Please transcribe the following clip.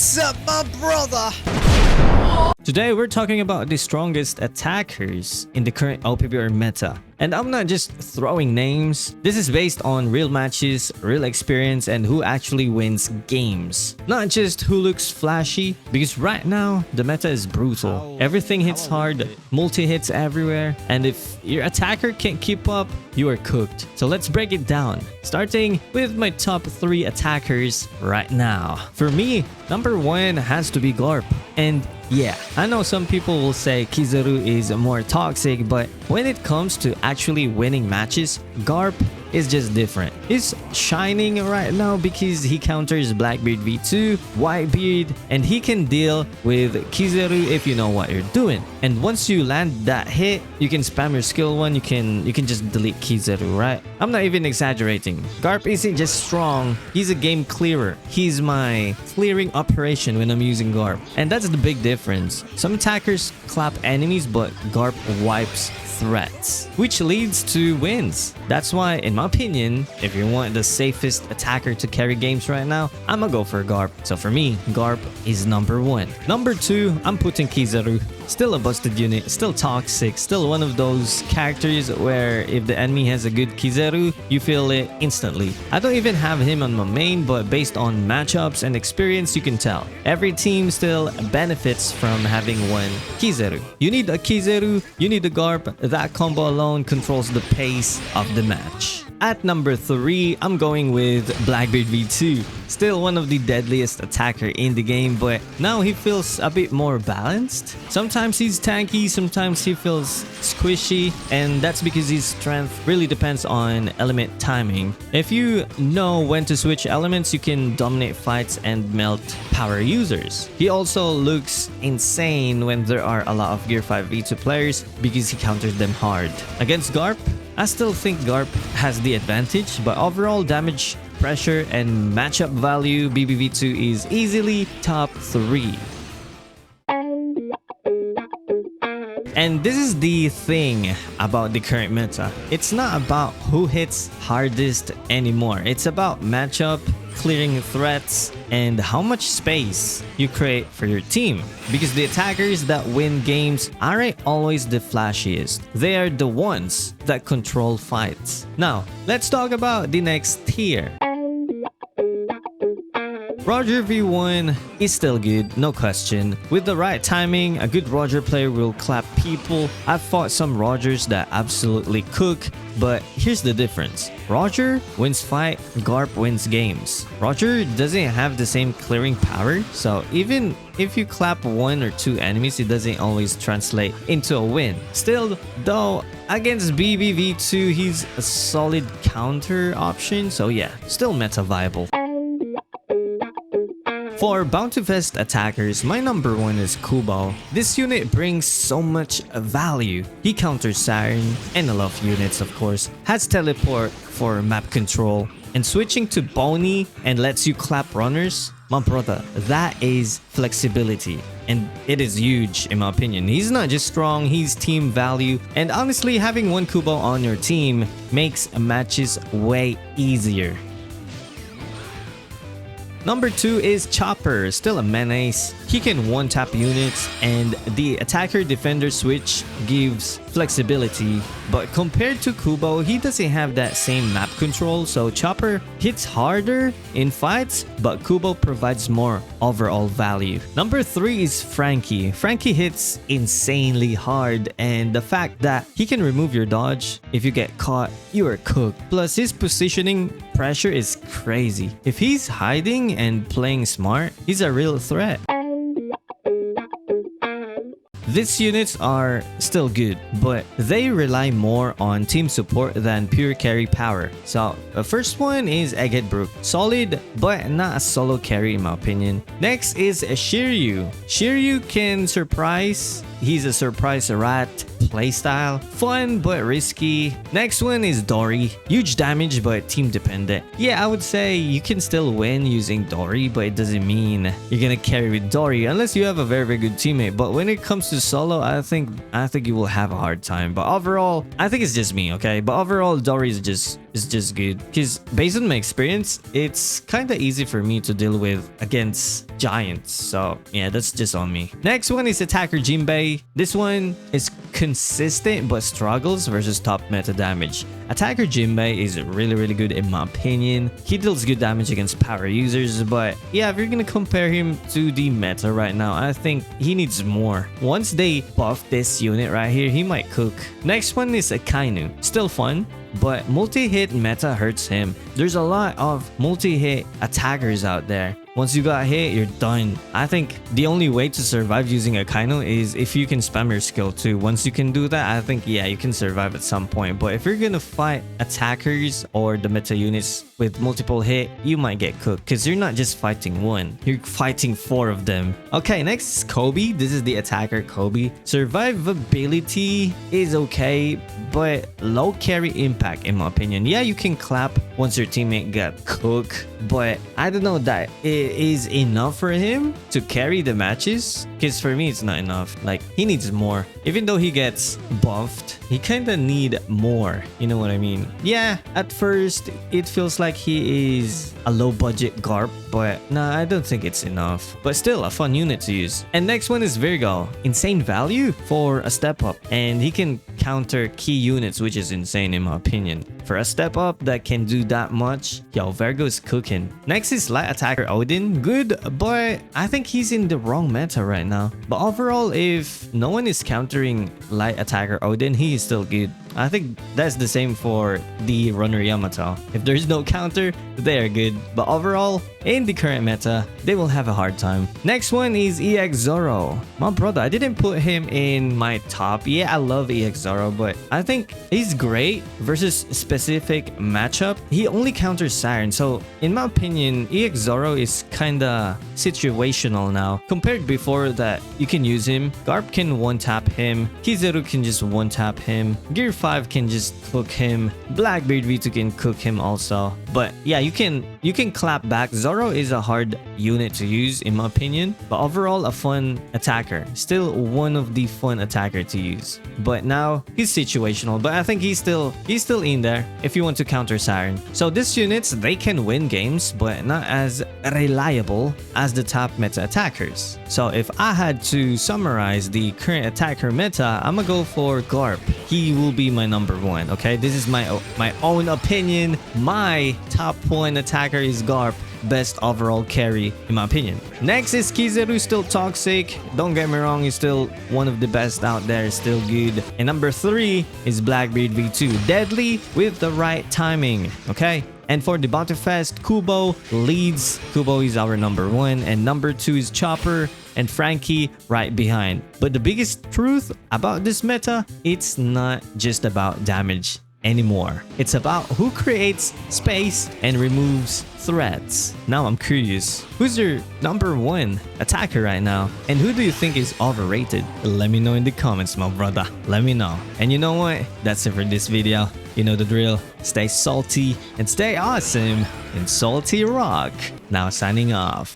What's up, my brother? Today we're talking about the strongest attackers in the current OPBR meta. And I'm not just throwing names. This is based on real matches, real experience, and who actually wins games. Not just who looks flashy, because right now the meta is brutal. Everything hits hard, multi-hits everywhere, and if your attacker can't keep up, you are cooked. So let's break it down, starting with my top 3 attackers right now. For me, number 1 has to be Garp. And yeah, I know some people will say Kizaru is more toxic, but when it comes to actually winning matches, Garp is just different. He's shining right now because he counters Blackbeard v2, Whitebeard, and he can deal with Kizaru if you know what you're doing. And once you land that hit, you can spam your skill 1, you can just delete Kizaru, right? I'm not even exaggerating. Garp isn't just strong, he's a game clearer. He's my clearing operation when I'm using Garp. And that's the big difference. Some attackers clap enemies, but Garp wipes threats, which leads to wins. That's why, in my opinion, if you want the safest attacker to carry games right now, I'ma go for Garp. So for me, Garp is number 1. Number 2, I'm putting Kizaru. Still a busted unit, still toxic, still one of those characters where if the enemy has a good Kizaru, you feel it instantly. I don't even have him on my main, but based on matchups and experience, you can tell. Every team still benefits from having one Kizaru. You need a Kizaru, you need a Garp. That combo alone controls the pace of the match. At number 3, I'm going with Blackbeard v2. Still one of the deadliest attacker in the game, but now he feels a bit more balanced. Sometimes he's tanky, sometimes he feels squishy, and that's because his strength really depends on element timing. If you know when to switch elements, you can dominate fights and melt power users. He also looks insane when there are a lot of Gear 5 v2 players because he counters them hard. Against Garp, I still think Garp has the advantage, but overall damage, pressure, and matchup value, BBV2 is easily top 3. And this is the thing about the current meta. It's not about who hits hardest anymore. It's about matchup, clearing threats, and how much space you create for your team. Because the attackers that win games aren't always the flashiest. They are the ones that control fights. Now, let's talk about the next tier. Roger v1 is still good, no question. With the right timing, a good Roger player will clap people. I've fought some Rogers that absolutely cook, but here's the difference. Roger wins fight, Garp wins games. Roger doesn't have the same clearing power, so even if you clap 1 or 2 enemies, it doesn't always translate into a win. Still, though, against BBV2, he's a solid counter option, so yeah, still meta viable. For Bounty Fest attackers, my number 1 is Kubo. This unit brings so much value. He counters Siren, and a lot of units of course, has teleport for map control, and switching to Boney and lets you clap runners. My brother, that is flexibility, and it is huge in my opinion. He's not just strong, he's team value, and honestly having one Kubo on your team makes matches way easier. Number 2 is Chopper, still a menace. He can one-tap units, and the attacker-defender switch gives flexibility. But compared to Kubo, he doesn't have that same map control, so Chopper hits harder in fights, but Kubo provides more overall value. Number 3 is Frankie. Frankie hits insanely hard, and the fact that he can remove your dodge if you get caught, you are cooked. Plus, his positioning pressure is crazy. If he's hiding and playing smart, he's a real threat. These units are still good, but they rely more on team support than pure carry power. So the first one is Egghead Brook. Solid, but not a solo carry in my opinion. Next is Shiryu. Shiryu can surprise. He's a surprise rat playstyle. Fun but risky. Next one is Dory. Huge damage but team dependent. Yeah, I would say you can still win using Dory, but it doesn't mean you're gonna carry with Dory unless you have a very good teammate. But when it comes to versus solo, I think you will have a hard time. But overall, I think it's just me, okay? But overall, Dory is just good because based on my experience, it's kind of easy for me to deal with against giants. So yeah, that's just on me. Next one is attacker Jinbei. This one is consistent but struggles versus top meta damage. Attacker Jinbei is really good in my opinion. He deals good damage against power users, but yeah, if you're gonna compare him to the meta right now, I think he needs more. Once they buff this unit right here, he might cook. Next one is Akainu. Still fun, but multi-hit meta hurts him. There's a lot of multi-hit attackers out there. Once you got hit, you're done. I think the only way to survive using Akainu is if you can spam your skill too. Once you can do that, I think, yeah, you can survive at some point. But if you're gonna fight attackers or the meta units with multiple hit, you might get cooked because you're not just fighting one, you're fighting 4 of them. Okay, next is Kobe. This is the attacker Kobe. Survivability is okay, but low carry impact in my opinion. Yeah, you can clap once your teammate got cooked, but I don't know that it is enough for him to carry the matches, because for me it's not enough. Like, he needs more. Even though he gets buffed, he kind of need more, you know what I mean? Yeah, at first it feels like he is a low budget garp, but nah, I don't think it's enough. But still a fun unit to use. And next one is Virgo. Insane value for a step up, and he can counter key units, which is insane in my opinion. For a step up that can do that much, yo, Virgo is cooking. Next is light attacker Odin. Good, but I think he's in the wrong meta right now. But overall, if no one is countering light attacker Odin, he is still good. I think that's the same for the runner Yamato. If there's no counter, they are good. But overall, in the current meta, they will have a hard time. Next one is EX Zoro. My brother, I didn't put him in my top. Yeah, I love EX Zoro, but I think he's great versus specific matchup. He only counters Siren, so in my opinion, EX Zoro is kinda situational now. Compared before that, you can use him. Garp can one-tap him. Kizaru can just one-tap him. Gear 5 can just cook him. Blackbeard V2 can cook him also. But yeah, you can clap back. Zoro is a hard unit to use in my opinion, but overall a fun attacker. Still one of the fun attacker to use. But now he's situational, but I think he's still in there if you want to counter Siren. So these units, they can win games, but not as reliable as the top meta attackers. So if I had to summarize the current attacker meta, I'm gonna go for Garp. He will be my number 1. Okay, this is my own opinion. My top 1 attacker is Garp. Best overall carry in my opinion. Next is Kizaru, still toxic. Don't get me wrong, he's still one of the best out there, still good. And number 3 is Blackbeard V2. Deadly with the right timing. Okay. And for the Bounty Fest, Kubo leads. Kubo is our number 1, and number 2 is Chopper, and Frankie right behind. But the biggest truth about this meta, it's not just about damage anymore. It's about who creates space and removes threats. Now I'm curious, who's your number 1 attacker right now? And who do you think is overrated? Let me know in the comments, my brother. Let me know. And you know what? That's it for this video. You know the drill. Stay salty and stay awesome in Salty Rock. Now signing off.